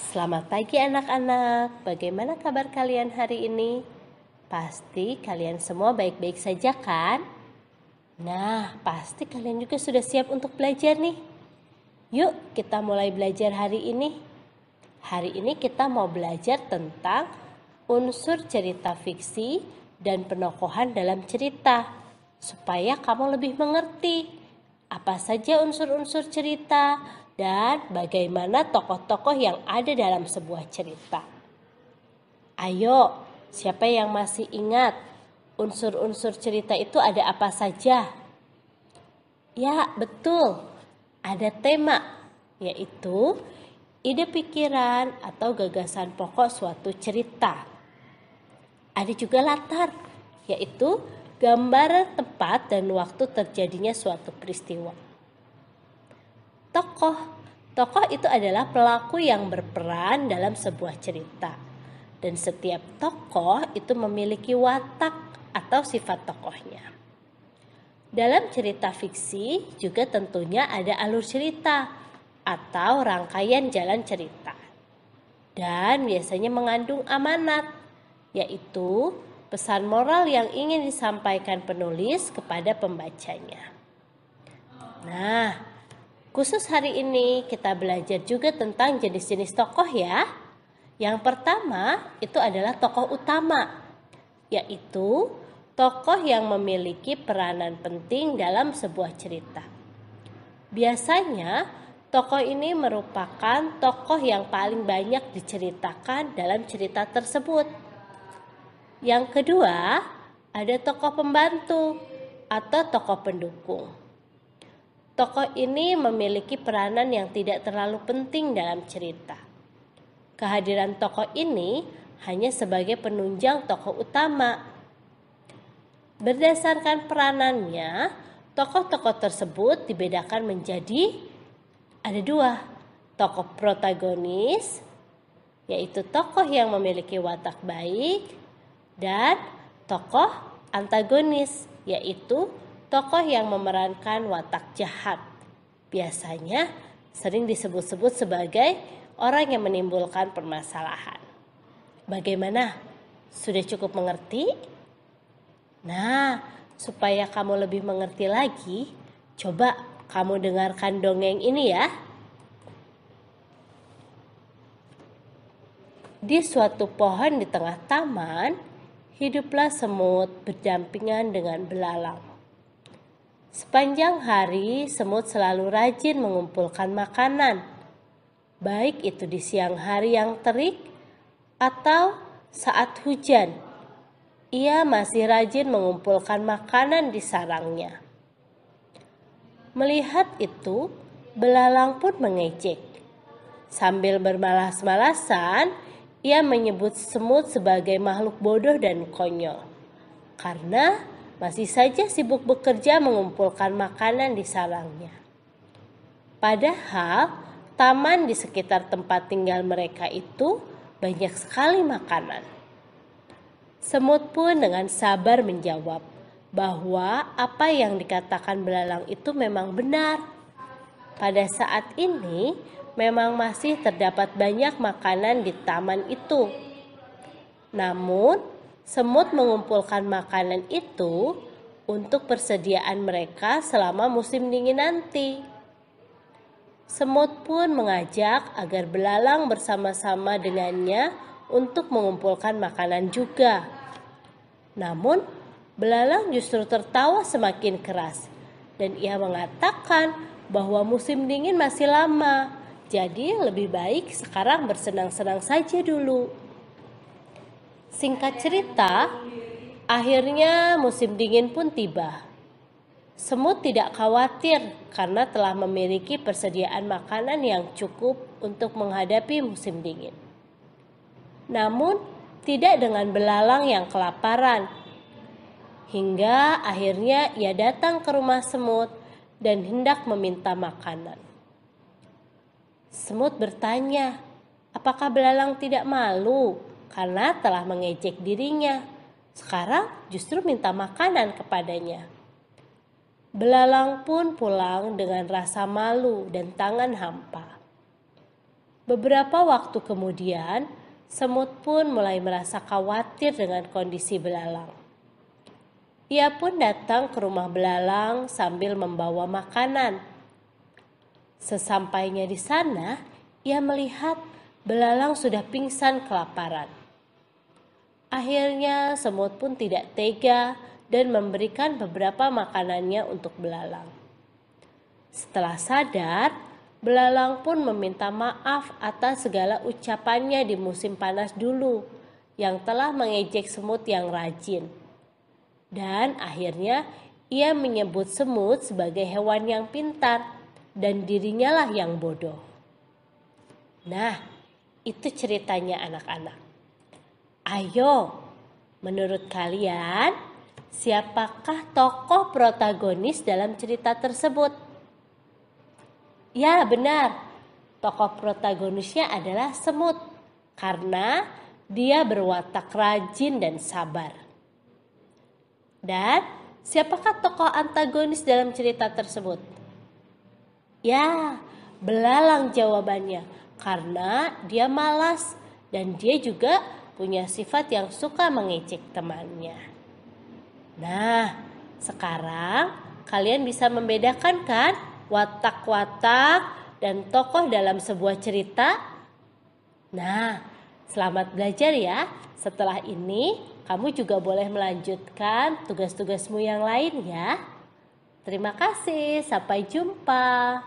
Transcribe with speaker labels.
Speaker 1: Selamat pagi anak-anak, bagaimana kabar kalian hari ini? Pasti kalian semua baik-baik saja kan? Nah, pasti kalian juga sudah siap untuk belajar nih. Yuk kita mulai belajar hari ini. Hari ini kita mau belajar tentang unsur cerita fiksi dan penokohan dalam cerita, supaya kamu lebih mengerti apa saja unsur-unsur cerita dan bagaimana tokoh-tokoh yang ada dalam sebuah cerita. Ayo, siapa yang masih ingat unsur-unsur cerita itu ada apa saja? Ya, betul. Ada tema, yaitu ide pikiran atau gagasan pokok suatu cerita. Ada juga latar, yaitu gambaran tempat dan waktu terjadinya suatu peristiwa. Tokoh itu adalah pelaku yang berperan dalam sebuah cerita. Dan setiap tokoh itu memiliki watak atau sifat tokohnya. Dalam cerita fiksi juga tentunya ada alur cerita atau rangkaian jalan cerita. Dan biasanya mengandung amanat, yaitu pesan moral yang ingin disampaikan penulis kepada pembacanya. Nah, khusus hari ini kita belajar juga tentang jenis-jenis tokoh ya. Yang pertama itu adalah tokoh utama, yaitu tokoh yang memiliki peranan penting dalam sebuah cerita. Biasanya tokoh ini merupakan tokoh yang paling banyak diceritakan dalam cerita tersebut. Yang kedua, ada tokoh pembantu atau tokoh pendukung. Tokoh ini memiliki peranan yang tidak terlalu penting dalam cerita. Kehadiran tokoh ini hanya sebagai penunjang tokoh utama. Berdasarkan peranannya, tokoh-tokoh tersebut dibedakan menjadi ada dua. Tokoh protagonis, yaitu tokoh yang memiliki watak baik, dan tokoh antagonis, yaitu tokoh yang memerankan watak jahat. Biasanya sering disebut-sebut sebagai orang yang menimbulkan permasalahan. Bagaimana? Sudah cukup mengerti? Nah, supaya kamu lebih mengerti lagi, coba kamu dengarkan dongeng ini ya. Di suatu pohon di tengah taman, hiduplah semut berdampingan dengan belalang. Sepanjang hari, semut selalu rajin mengumpulkan makanan, baik itu di siang hari yang terik atau saat hujan. Ia masih rajin mengumpulkan makanan di sarangnya. Melihat itu, belalang pun mengejek. Sambil bermalas-malasan, ia menyebut semut sebagai makhluk bodoh dan konyol, karena masih saja sibuk bekerja mengumpulkan makanan di sarangnya. Padahal taman di sekitar tempat tinggal mereka itu banyak sekali makanan. Semut pun dengan sabar menjawab bahwa apa yang dikatakan belalang itu memang benar. Pada saat ini memang masih terdapat banyak makanan di taman itu. Namun semut mengumpulkan makanan itu untuk persediaan mereka selama musim dingin nanti. Semut pun mengajak agar belalang bersama-sama dengannya untuk mengumpulkan makanan juga. Namun, belalang justru tertawa semakin keras dan ia mengatakan bahwa musim dingin masih lama, jadi lebih baik sekarang bersenang-senang saja dulu. Singkat cerita, akhirnya musim dingin pun tiba. Semut tidak khawatir karena telah memiliki persediaan makanan yang cukup untuk menghadapi musim dingin. Namun, tidak dengan belalang yang kelaparan. Hingga akhirnya ia datang ke rumah semut dan hendak meminta makanan. Semut bertanya, apakah belalang tidak malu karena telah mengejek dirinya? Sekarang justru minta makanan kepadanya. Belalang pun pulang dengan rasa malu dan tangan hampa. Beberapa waktu kemudian, semut pun mulai merasa khawatir dengan kondisi belalang. Ia pun datang ke rumah belalang sambil membawa makanan. Sesampainya di sana, ia melihat belalang sudah pingsan kelaparan. Akhirnya semut pun tidak tega dan memberikan beberapa makanannya untuk belalang. Setelah sadar, belalang pun meminta maaf atas segala ucapannya di musim panas dulu yang telah mengejek semut yang rajin. Dan akhirnya ia menyebut semut sebagai hewan yang pintar dan dirinya lah yang bodoh. Nah, itu ceritanya anak-anak. Ayo, menurut kalian, siapakah tokoh protagonis dalam cerita tersebut? Ya, benar. Tokoh protagonisnya adalah semut karena dia berwatak rajin dan sabar. Dan siapakah tokoh antagonis dalam cerita tersebut? Ya, belalang jawabannya karena dia malas dan dia juga punya sifat yang suka mengejek temannya. Nah, sekarang kalian bisa membedakan kan watak-watak dan tokoh dalam sebuah cerita? Nah, selamat belajar ya. Setelah ini kamu juga boleh melanjutkan tugas-tugasmu yang lain ya. Terima kasih, sampai jumpa.